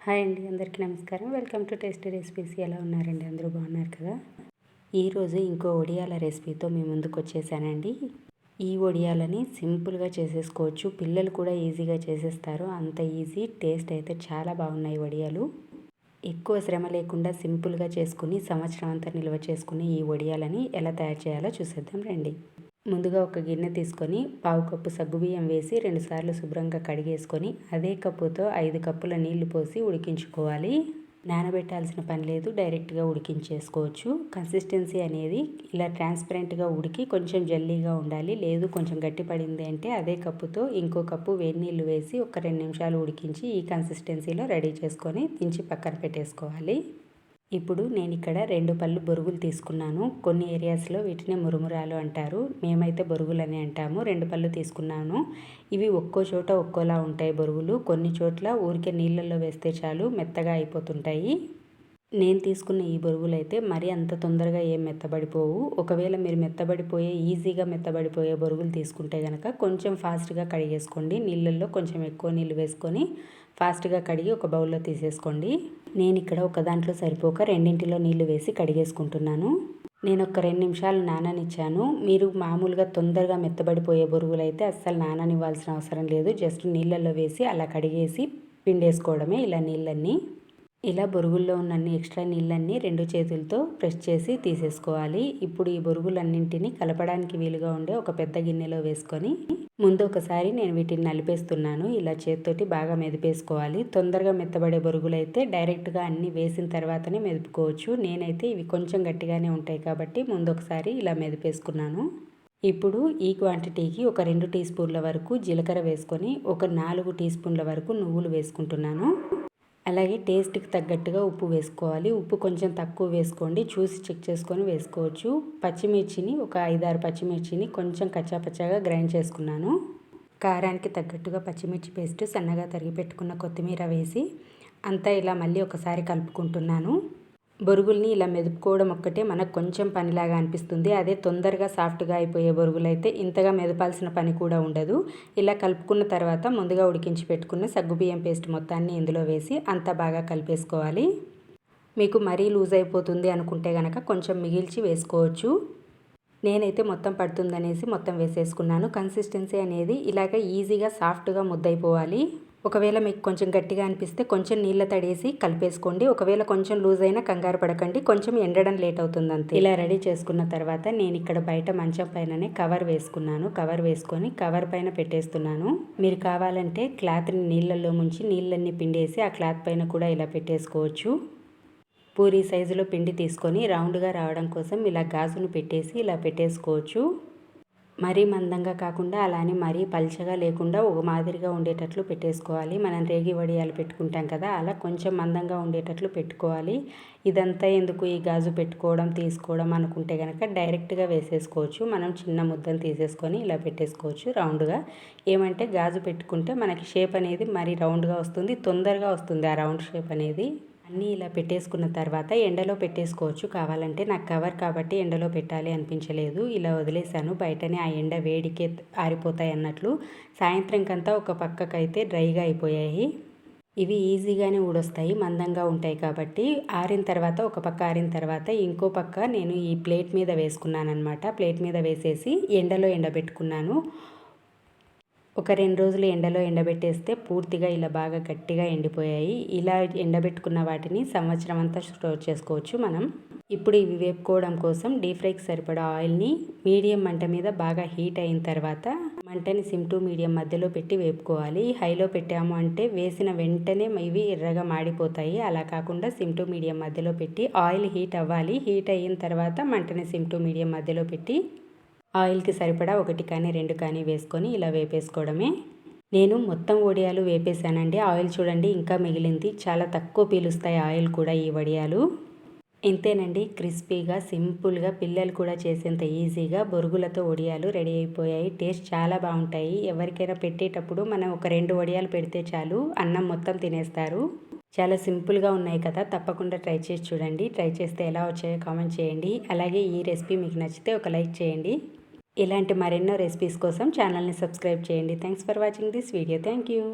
Hi అండి, అందరికీ నమస్కారం. Welcome to tasty recipes. ఎలా ఉన్నారండి? అందరూ బాగున్నారు కదా? ఈరోజు ఇంకో వడియాల రెసిపీతో మీ ముందుకు వచ్చేసానండి. ఈ వడియాలని సింపుల్గా చేసేసుకోవచ్చు, పిల్లలు కూడా ఈజీగా చేసేస్తారు. అంత ఈజీ, టేస్ట్ అయితే చాలా బాగున్నాయి వడియాలు. ఎక్కువ శ్రమ లేకుండా సింపుల్గా చేసుకుని సంవత్సరం అంతా నిల్వ చేసుకుని ఈ వడియాలని ఎలా తయారు చేయాలో చూసేద్దాం రండి. ముందుగా ఒక గిన్నె తీసుకొని పావు కప్పు సగ్గుబియ్యం వేసి 2 సార్లు శుభ్రంగా కడిగేసుకొని అదే కప్పుతో 5 కప్పుల నీళ్లు పోసి ఉడికించుకోవాలి. నానబెట్టాల్సిన పని లేదు, డైరెక్ట్గా ఉడికించేసుకోవచ్చు. కన్సిస్టెన్సీ అనేది ఇలా ట్రాన్స్పరెంట్గా ఉడికి కొంచెం జల్లీగా ఉండాలి. లేదు కొంచెం గట్టి పడింది అంటే అదే కప్పుతో ఇంకో కప్పు వేడి నీళ్ళు వేసి ఒక 2 నిమిషాలు ఉడికించి ఈ కన్సిస్టెన్సీలో రెడీ చేసుకొని దించి పక్కన పెట్టేసుకోవాలి. ఇప్పుడు నేను ఇక్కడ 2 పళ్ళు బొరుగులు తీసుకున్నాను. కొన్ని ఏరియాస్లో వీటిని మురుమురాలు అంటారు, మేమైతే బొరుగులు అని అంటాము. 2 పళ్ళు తీసుకున్నాను. ఇవి ఒక్కో చోట ఒక్కోలా ఉంటాయి బొరుగులు. కొన్ని చోట్ల ఊరికే నీళ్ళల్లో వేస్తే చాలు మెత్తగా అయిపోతుంటాయి. నేను తీసుకున్న ఈ బొరుగులు అయితే మరీ అంత తొందరగా ఏం మెత్తబడిపోవు. ఒకవేళ మీరు ఈజీగా మెత్తబడిపోయే బొరుగులు తీసుకుంటే కనుక కొంచెం ఫాస్ట్గా కడిగేసుకోండి. నీళ్ళల్లో కొంచెం ఎక్కువ నీళ్ళు వేసుకొని ఫాస్ట్గా కడిగి ఒక బౌల్లో తీసేసుకోండి. నేను ఇక్కడ ఒక దాంట్లో సరిపోక రెండింటిలో నీళ్లు వేసి కడిగేసుకుంటున్నాను. నేను ఒక 2 నిమిషాలు నాననిచ్చాను. మీరు మామూలుగా తొందరగా మెత్తబడిపోయే బొరుగులు అయితే అస్సలు నాననివ్వాల్సిన అవసరం లేదు. జస్ట్ నీళ్ళల్లో వేసి అలా కడిగేసి పిండేసుకోవడమే. ఇలా బొరుగుల్లో ఉన్న ఎక్స్ట్రా నీళ్ళన్నీ 2 చేతులతో ప్రెస్ చేసి తీసేసుకోవాలి. ఇప్పుడు ఈ బొరుగులన్నింటినీ కలపడానికి వీలుగా ఉండే ఒక పెద్ద గిన్నెలో వేసుకొని ముందు ఒకసారి నేను వీటిని నలిపేస్తున్నాను. ఇలా చేత్తోటి బాగా మెదిపేసుకోవాలి. తొందరగా మెత్తబడే బొరుగులు అయితే డైరెక్ట్గా అన్నీ వేసిన తర్వాతనే మెదుపుకోవచ్చు. నేనైతే ఇవి కొంచెం గట్టిగానే ఉంటాయి కాబట్టి ముందు ఒకసారి ఇలా మెదిపేసుకున్నాను. ఇప్పుడు ఈ క్వాంటిటీకి ఒక 2 టీ స్పూన్ల వరకు జీలకర్ర వేసుకొని ఒక 4 టీ స్పూన్ల వరకు నువ్వులు వేసుకుంటున్నాను. అలాగే టేస్ట్కి తగ్గట్టుగా ఉప్పు వేసుకోవాలి. ఉప్పు కొంచెం తక్కువ వేసుకోండి, చూసి చెక్ చేసుకొని వేసుకోవచ్చు. పచ్చిమిర్చిని ఒక 5-6 పచ్చిమిర్చిని కొంచెం కచ్చాపచ్చాగా గ్రైండ్ చేసుకున్నాను. కారానికి తగ్గట్టుగా పచ్చిమిర్చి పేస్ట్, సన్నగా తరిగి పెట్టుకున్న కొత్తిమీర వేసి అంతా ఇలా మళ్ళీ ఒకసారి కలుపుకుంటున్నాను. బొరుగుల్ని ఇలా మెదుపుకోవడం ఒక్కటే మనకు కొంచెం పనిలాగా అనిపిస్తుంది. అదే తొందరగా సాఫ్ట్గా అయిపోయే బొరుగులు అయితే ఇంతగా మెదపాల్సిన పని కూడా ఉండదు. ఇలా కలుపుకున్న తర్వాత ముందుగా ఉడికించి పెట్టుకున్న సగ్గుబియ్యం పేస్ట్ మొత్తాన్ని ఇందులో వేసి అంతా బాగా కలిపేసుకోవాలి. మీకు మరీ లూజ్ అయిపోతుంది అనుకుంటే కనుక కొంచెం మిగిల్చి వేసుకోవచ్చు. నేనైతే మొత్తం పడుతుందనేసి మొత్తం వేసేసుకున్నాను. కన్సిస్టెన్సీ అనేది ఇలాగ ఈజీగా సాఫ్ట్గా ముద్దయిపోవాలి. ఒకవేళ మీకు కొంచెం గట్టిగా అనిపిస్తే కొంచెం నీళ్ళ తడేసి కలిపేసుకోండి. ఒకవేళ కొంచెం లూజ్ అయినా కంగారు పడకండి, కొంచెం ఎండడం లేట్ అవుతుంది అంతే. ఇలా రెడీ చేసుకున్న తర్వాత నేను ఇక్కడ బయట మంచం పైననే కవర్ వేసుకున్నాను. కవర్ వేసుకొని కవర్ పైన పెట్టేస్తున్నాను. మీరు కావాలంటే క్లాత్ని నీళ్ళల్లో ముంచి నీళ్ళన్నీ పిండేసి ఆ క్లాత్ పైన కూడా ఇలా పెట్టేసుకోవచ్చు. పూరీ సైజులో పిండి తీసుకొని రౌండ్గా రావడం కోసం ఇలా గాజును పెట్టేసి ఇలా పెట్టేసుకోవచ్చు. మరీ మందంగా కాకుండా అలానే మరీ పల్చగా లేకుండా ఒక మాదిరిగా ఉండేటట్లు పెట్టేసుకోవాలి. మనం రేగి వడియాలు పెట్టుకుంటాం కదా, అలా కొంచెం మందంగా ఉండేటట్లు పెట్టుకోవాలి. ఇదంతా ఎందుకు ఈ గాజు పెట్టుకోవడం తీసుకోవడం అనుకుంటే కనుక డైరెక్ట్గా వేసేసుకోవచ్చు. మనం చిన్న ముద్దను తీసేసుకొని ఇలా పెట్టేసుకోవచ్చు రౌండ్గా. ఏమంటే గాజు పెట్టుకుంటే మనకి షేప్ అనేది మరీ రౌండ్గా వస్తుంది, తొందరగా వస్తుంది ఆ రౌండ్ షేప్ అనేది. అన్నీ ఇలా పెట్టేసుకున్న తర్వాత ఎండలో పెట్టేసుకోవచ్చు కావాలంటే. నాకు కవర్ కాబట్టి ఎండలో పెట్టాలి అనిపించలేదు, ఇలా వదిలేసాను. బయటనే ఆ ఎండ వేడికే ఆరిపోతాయి అన్నట్లు. సాయంత్రంకంతా ఒక పక్కకైతే డ్రైగా అయిపోయాయి. ఇవి ఈజీగానే ఊడొస్తాయి, మందంగా ఉంటాయి కాబట్టి. ఒక పక్క ఆరిన తర్వాత ఇంకో పక్క నేను ఈ ప్లేట్ మీద వేసుకున్నాను అనమాట. ప్లేట్ మీద వేసేసి ఎండలో ఎండబెట్టుకున్నాను. ఒక 2 రోజులు ఎండలో ఎండబెట్టేస్తే పూర్తిగా ఇలా బాగా గట్టిగా ఎండిపోయాయి. ఇలా ఎండబెట్టుకున్న వాటిని సంవత్సరం అంతా స్టోర్ చేసుకోవచ్చు మనం. ఇప్పుడు ఇవి వేపుకోవడం కోసం డీప్ ఫ్రైకి సరిపడా ఆయిల్ని మీడియం మంట మీద బాగా హీట్ అయిన తర్వాత మంటని సిమ్ టు మీడియం మధ్యలో పెట్టి వేపుకోవాలి. హైలో పెట్టాము అంటే వేసిన వెంటనే ఇవి ఎర్రగా మాడిపోతాయి. అలా కాకుండా సిమ్ టు మీడియం మధ్యలో పెట్టి ఆయిల్ హీట్ అవ్వాలి. హీట్ అయిన తర్వాత మంటని సిమ్ టు మీడియం మధ్యలో పెట్టి ఆయిల్కి సరిపడా 1 కానీ 2 కానీ వేసుకొని ఇలా వేపేసుకోవడమే. నేను మొత్తం వడియాలు వేపేసానండి. ఆయిల్ చూడండి ఇంకా మిగిలింది. చాలా తక్కువ పీలుస్తాయి ఆయిల్ కూడా ఈ వడియాలు. ఇంతేనండి, క్రిస్పీగా సింపుల్గా పిల్లలు కూడా చేసేంత ఈజీగా బొరుగులతో వడియాలు రెడీ అయిపోయాయి. టేస్ట్ చాలా బాగుంటాయి. ఎవరికైనా పెట్టేటప్పుడు మనం ఒక 2 వడియాలు పెడితే చాలు, అన్నం మొత్తం తినేస్తారు. చాలా సింపుల్గా ఉన్నాయి కదా, తప్పకుండా ట్రై చేసి చూడండి. ట్రై చేస్తే ఎలా వచ్చాయో కామెంట్ చేయండి. అలాగే ఈ రెసిపీ మీకు నచ్చితే ఒక లైక్ చేయండి. ఇలాంటి మరెన్నో రెసిపీస్ కోసం ఛానల్ని సబ్స్క్రైబ్ చేయండి. Thanks for watching this video. Thank you.